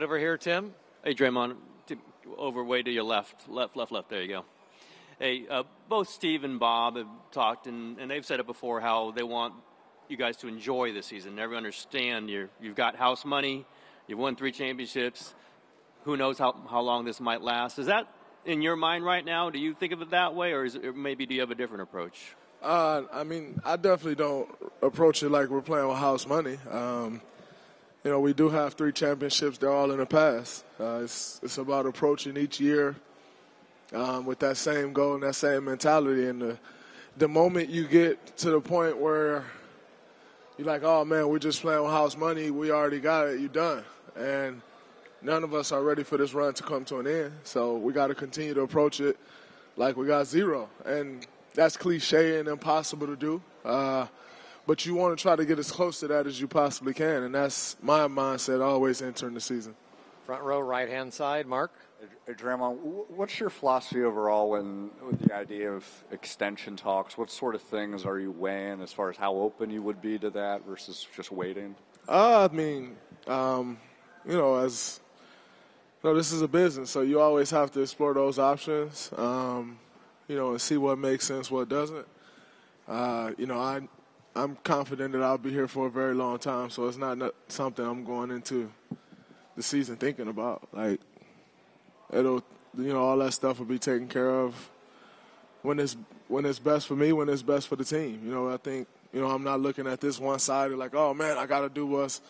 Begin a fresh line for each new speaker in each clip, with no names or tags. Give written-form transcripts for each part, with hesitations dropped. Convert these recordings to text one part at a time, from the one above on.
over here, Tim.
Hey, Draymond, over way to your left. There you go. Hey, both Steve and Bob have talked, and they've said it before, how they want you guys to enjoy the season. Never understand you've got house money, you've won 3 championships. Who knows how long this might last? Is that in your mind right now? Do you think of it that way, or maybe do you have a different approach?
I mean, I definitely don't approach it like we're playing with house money. We do have 3 championships. They're all in the past. It's about approaching each year with that same goal and that same mentality. And the moment you get to the point where you're like, oh, man, we're just playing with house money, we already got it, you're done. And none of us are ready for this run to come to an end. So we got to continue to approach it like we got 0. And that's cliche and impossible to do. But you want to try to get as close to that as you possibly can. And that's my mindset always entering the season.
Front row, right-hand side, Mark.
Hey, Draymond, what's your philosophy overall with the idea of extension talks? What sort of things are you weighing as far as how open you would be to that versus just waiting?
This is a business, so you always have to explore those options, and see what makes sense, what doesn't. I'm confident that I'll be here for a very long time, so it's not something I'm going into the season thinking about. Like, all that stuff will be taken care of when it's best for me, when it's best for the team. I think, I'm not looking at this one side like, oh man, I got to do what's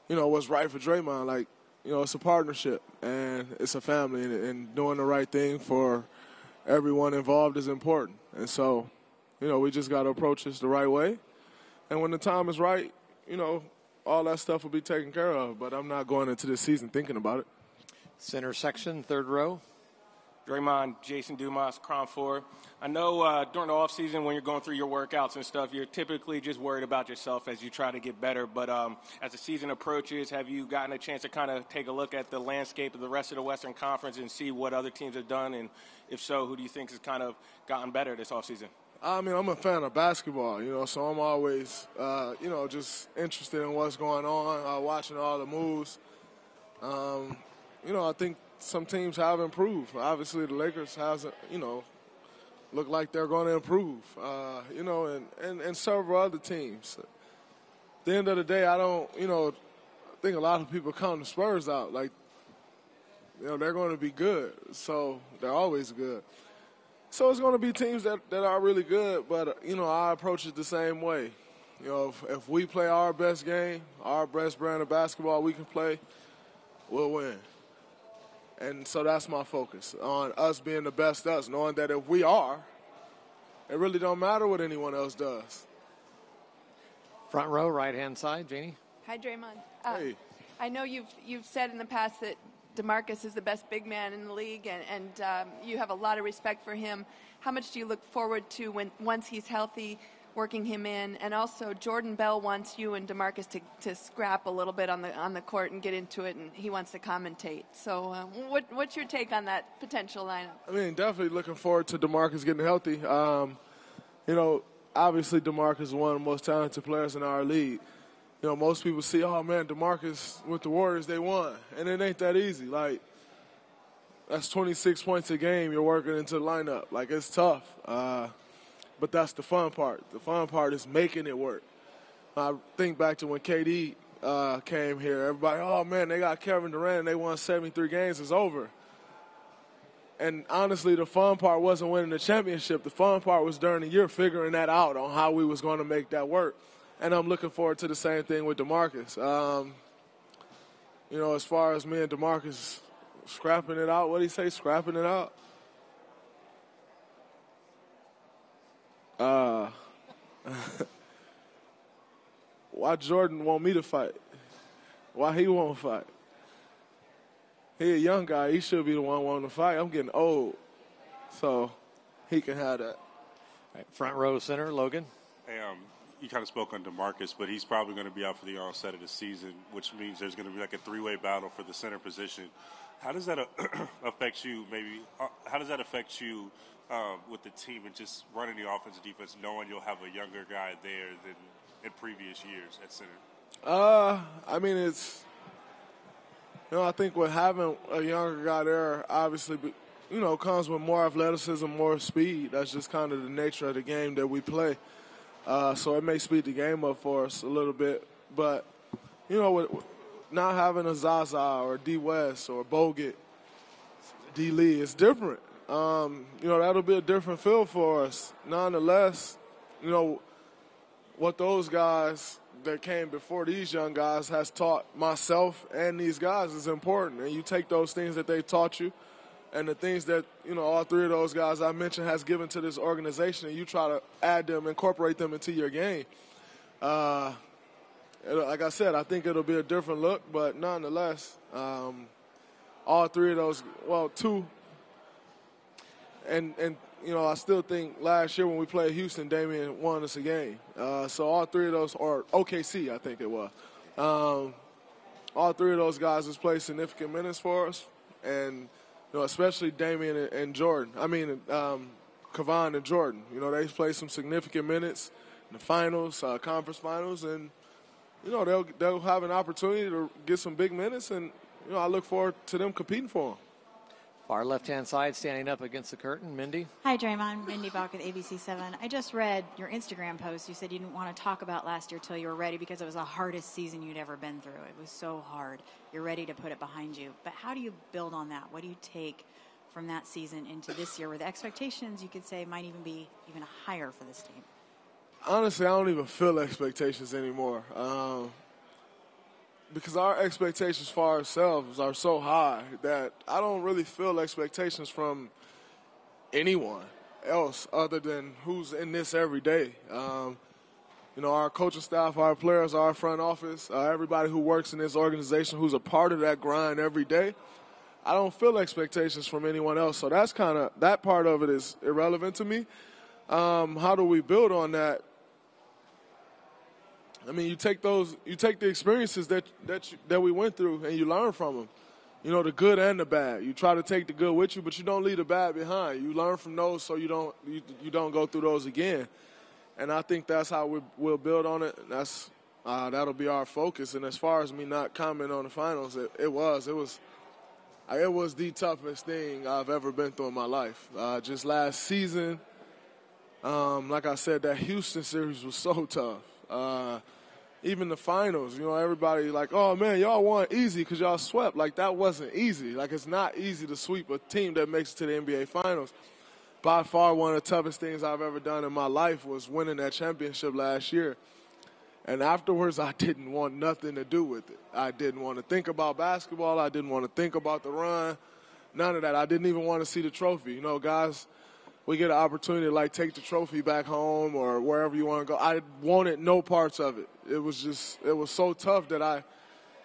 right for Draymond. Like, it's a partnership and it's a family, and doing the right thing for everyone involved is important. And so, we just got to approach this the right way. And when the time is right, all that stuff will be taken care of. But I'm not going into this season thinking about it.
Center section, third row.
Draymond, Jason Dumas, Crown 4. I know during the offseason when you're going through your workouts and stuff, you're typically just worried about yourself as you try to get better. But as the season approaches, have you gotten a chance to kind of take a look at the landscape of the rest of the Western Conference and see what other teams have done? And if so, who do you think has kind of gotten better this offseason?
I'm a fan of basketball, so I'm always, just interested in what's going on, watching all the moves. I think some teams have improved. Obviously, the Lakers hasn't, look like they're going to improve, and several other teams. At the end of the day, I think a lot of people count the Spurs out. Like, they're going to be good, so they're always good. So it's going to be teams that are really good, but, I approach it the same way. If we play our best game, our best brand of basketball we can play, we'll win. And so that's my focus, on us being the best us, knowing that if we are, it really don't matter what anyone else does.
Front row, right-hand side, Janie.
Hi, Draymond.
Hey.
I know you've said in the past that DeMarcus is the best big man in the league, and you have a lot of respect for him. How much do you look forward to once he's healthy, working him in? And also, Jordan Bell wants you and DeMarcus to scrap a little bit on the court and get into it, and he wants to commentate. So what's your take on that potential lineup?
Definitely looking forward to DeMarcus getting healthy. Obviously DeMarcus is one of the most talented players in our league. Most people see, oh, man, DeMarcus with the Warriors, they won. And it ain't that easy. Like, that's 26 points a game you're working into the lineup. Like, it's tough. But that's the fun part. The fun part is making it work. I think back to when KD came here. Everybody, oh, man, they got Kevin Durant and they won 73 games. It's over. And honestly, the fun part wasn't winning the championship. The fun part was during the year figuring that out on how we was going to make that work. And I'm looking forward to the same thing with DeMarcus. As far as me and DeMarcus scrapping it out, what did he say, scrapping it out? Why Jordan want me to fight? Why he won't fight? He a young guy. He should be the one wanting to fight. I'm getting old, so he can have that.
Right, front row center, Logan.
Hey, you kind of spoke on DeMarcus, but he's probably going to be out for the onset of the season, which means there's going to be like a 3-way battle for the center position. How does that affect you? How does that affect you with the team and just running the offense and defense, knowing you'll have a younger guy there than in previous years at center?
I think with having a younger guy there, obviously, comes with more athleticism, more speed. That's just kind of the nature of the game that we play. So it may speed the game up for us a little bit. But, with not having a Zaza or D. West or Bogut, D. Lee, it's different. That'll be a different feel for us. Nonetheless, what those guys that came before these young guys has taught myself and these guys is important. And you take those things that they taught you and the things that, all three of those guys I mentioned has given to this organization, and you try to add them, incorporate them into your game. Like I said, I think it'll be a different look, but nonetheless, all three of those, two, and I still think last year when we played Houston, Damian won us a game. So all three of those, or OKC, I think it was. All three of those guys has played significant minutes for us, and especially Damian and Jordan. Kevon and Jordan. They played some significant minutes in the finals, conference finals, and they'll have an opportunity to get some big minutes, and I look forward to them competing for them.
Far left-hand side, standing up against the curtain, Mindy.
Hi, Draymond. Mindy Bach with ABC7. I just read your Instagram post. You said you didn't want to talk about last year till you were ready because it was the hardest season you'd ever been through. It was so hard. You're ready to put it behind you. But how do you build on that? What do you take from that season into this year where the expectations, you could say, might even be even higher for this team?
Honestly, I don't even feel expectations anymore. Because our expectations for ourselves are so high that I don't really feel expectations from anyone else other than who's in this every day. Our coaching staff, our players, our front office, everybody who works in this organization who's a part of that grind every day. I don't feel expectations from anyone else. So that's that part of it is irrelevant to me. How do we build on that? You take the experiences that we went through, and you learn from them. The good and the bad. You try to take the good with you, but you don't leave the bad behind. You learn from those, so you don't go through those again. And I think that's how we'll build on it. That'll be our focus. And as far as me not commenting on the finals, it was the toughest thing I've ever been through in my life. Just last season, like I said, that Houston series was so tough. Even the finals, everybody like, oh, man, y'all won easy because y'all swept. Like, that wasn't easy. Like, it's not easy to sweep a team that makes it to the NBA Finals. By far, one of the toughest things I've ever done in my life was winning that championship last year. And afterwards, I didn't want nothing to do with it. I didn't want to think about basketball. I didn't want to think about the run. None of that. I didn't even want to see the trophy. Guys, we get an opportunity to, take the trophy back home or wherever you want to go. I wanted no parts of it. It was so tough that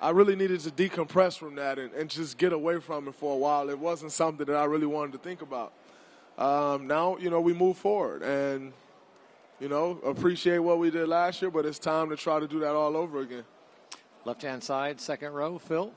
I really needed to decompress from that and just get away from it for a while. It wasn't something that I really wanted to think about. Now, we move forward and, appreciate what we did last year, but it's time to try to do that all over again.
Left-hand side, second row, Phil.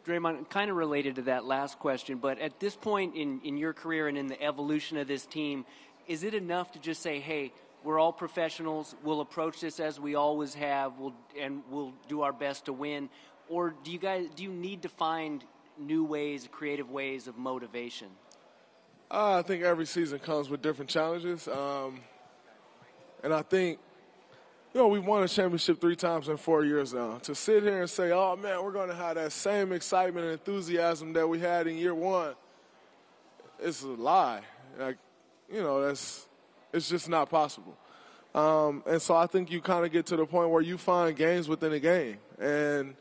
Draymond, kind of related to that last question, but at this point in your career and in the evolution of this team, is it enough to just say, hey, we're all professionals, we'll approach this as we always have, we'll do our best to win? Or do you need to find new ways, creative ways of motivation?
I think every season comes with different challenges. And I think, we've won a championship 3 times in 4 years now. To sit here and say, oh, man, we're going to have that same excitement and enthusiasm that we had in year 1, it's a lie. It's just not possible. And so I think you kind of get to the point where you find games within a game. And,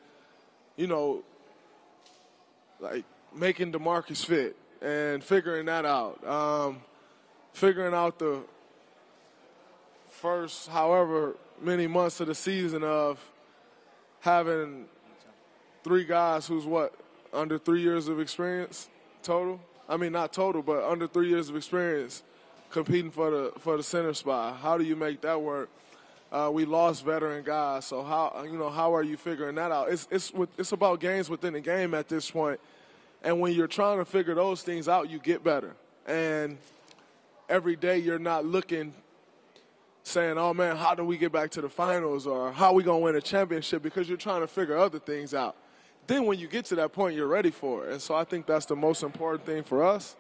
making DeMarcus fit and figuring that out. Figuring out the first however many months of the season of having 3 guys who's under 3 years of experience total? Not total, but under 3 years of experience competing for the center spot. How do you make that work? We lost veteran guys, so how are you figuring that out? It's about games within the game at this point, and when you're trying to figure those things out, you get better. And every day you're not looking, saying, oh, man, how do we get back to the finals or how are we going to win a championship, because you're trying to figure other things out. then when you get to that point, you're ready for it. And so I think that's the most important thing for us.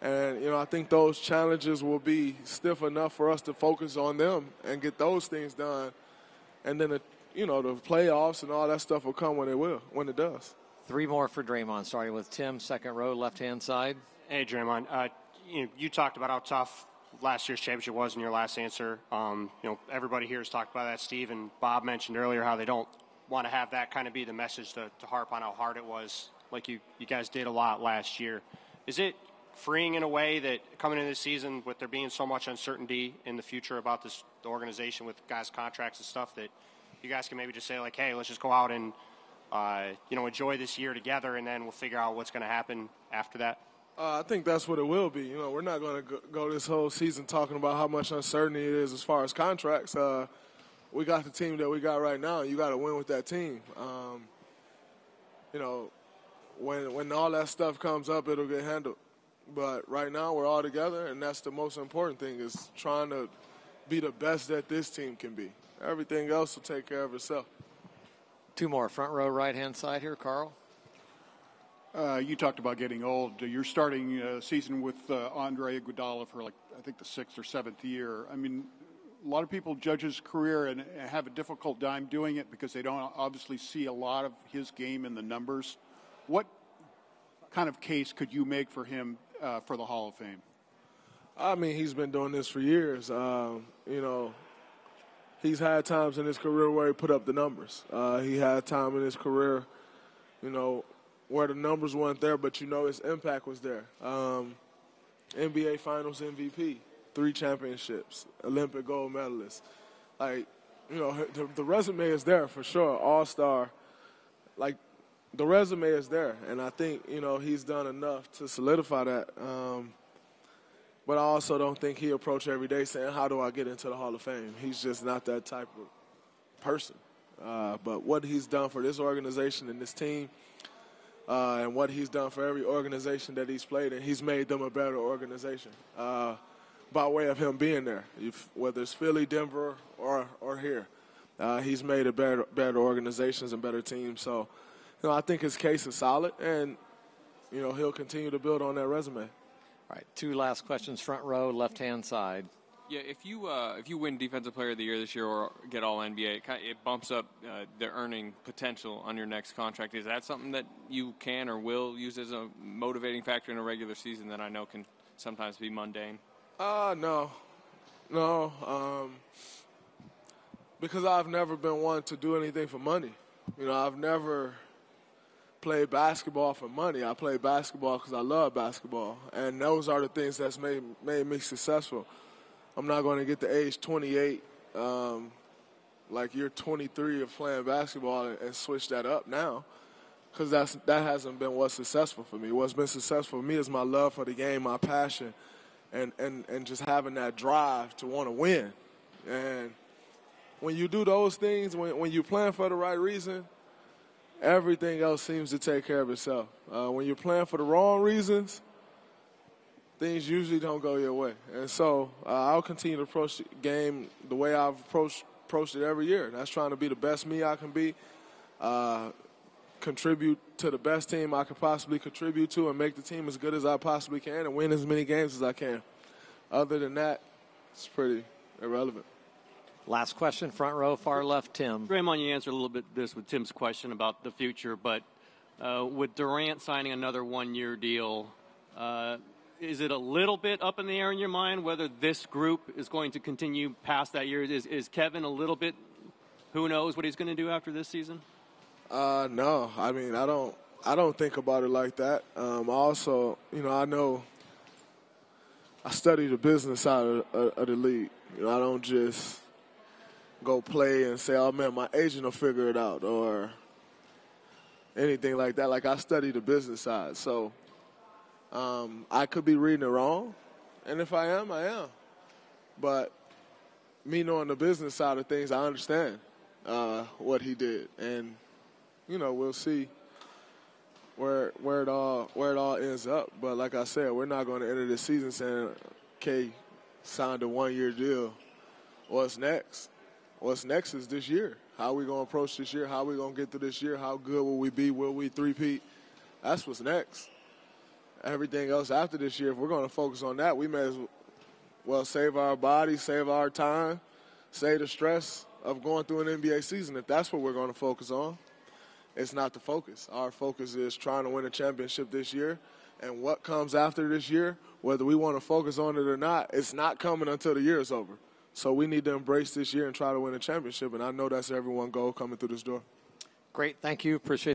And, I think those challenges will be stiff enough for us to focus on them and get those things done. And then, the playoffs and all that stuff will come when it does.
3 more for Draymond, starting with Tim, second row, left-hand side.
Hey, Draymond. You talked about how tough last year's championship was in your last answer. Everybody here has talked about that. Steve and Bob mentioned earlier how they don't want to have that kind of be the message to harp on how hard it was, like you guys did a lot last year. Is it freeing in a way that coming into this season with there being so much uncertainty in the future about the organization with guys' contracts and stuff that you guys can maybe just say, like, hey, let's just go out and, enjoy this year together, and then we'll figure out what's going to happen after that?
I think that's what it will be. We're not going to go this whole season talking about how much uncertainty it is as far as contracts. We got the team that we got right now. You got to win with that team. When all that stuff comes up, it'll get handled. But right now we're all together, and that's the most important thing, is trying to be the best that this team can be. Everything else will take care of itself.
2 more, front row, right-hand side here, Carl.
You talked about getting old. You're starting season with Andre Iguodala for, I think the 6th or 7th year. I mean, a lot of people judge his career and have a difficult time doing it because they don't obviously see a lot of his game in the numbers. What kind of case could you make for him for the Hall of Fame?
I mean, he's been doing this for years. He's had times in his career where he put up the numbers. He had time in his career, where the numbers weren't there, but his impact was there. NBA Finals MVP, 3 championships, Olympic gold medalist. The resume is there for sure. All-star. The resume is there, and I think, he's done enough to solidify that. But I also don't think he approached every day saying, how do I get into the Hall of Fame? He's just not that type of person. But what he's done for this organization and this team, and what he's done for every organization that he's played in, he's made them a better organization by way of him being there. Whether it's Philly, Denver, or here, he's made a better organizations and better teams. So, I think his case is solid, and, he'll continue to build on that resume.
All right, 2 last questions, front row, left-hand side.
Yeah, if you win Defensive Player of the Year this year or get All NBA, it bumps up the earning potential on your next contract. Is that something that you can or will use as a motivating factor in a regular season that I know can sometimes be mundane?
No. Because I've never been one to do anything for money. I've never played basketball for money. I play basketball because I love basketball, and those are the things that's made me successful. I'm not going to get to age 28, like you're 23 of playing basketball and switch that up now, because that hasn't been what's successful for me. What's been successful for me is my love for the game, my passion, and just having that drive to want to win. And when you do those things, when you're playing for the right reason, everything else seems to take care of itself. When you're playing for the wrong reasons, things usually don't go your way. And so I'll continue to approach the game the way I've approached it every year. That's trying to be the best me I can be, contribute to the best team I could possibly contribute to, and make the team as good as I possibly can and win as many games as I can. Other than that, it's pretty irrelevant.
Last question, front row, far left, Tim.
Draymond, you answered a little bit this with Tim's question about the future, but with Durant signing another 1-year deal, is it a little bit up in the air in your mind whether this group is going to continue past that year? Is Kevin a little bit, who knows what he's going to do after this season?
No. I mean, I don't think about it like that. Also, I know I study the business side of the league. I don't just go play and say, oh, man, my agent will figure it out or anything like that. Like, I study the business side. So I could be reading it wrong, and if I am, I am. But me knowing the business side of things, I understand what he did. And, we'll see where it all ends up. But like I said, we're not going to enter this season saying, okay, signed a 1-year deal. What's next? What's next is this year. How are we going to approach this year? How are we going to get through this year? How good will we be? Will we three-peat? That's what's next. Everything else after this year, if we're going to focus on that, we may as well save our body, save our time, save the stress of going through an NBA season. If that's what we're going to focus on, it's not the focus. Our focus is trying to win a championship this year. And what comes after this year, whether we want to focus on it or not, it's not coming until the year is over. So we need to embrace this year and try to win a championship. And I know that's everyone's goal coming through this door.
Great. Thank you. Appreciate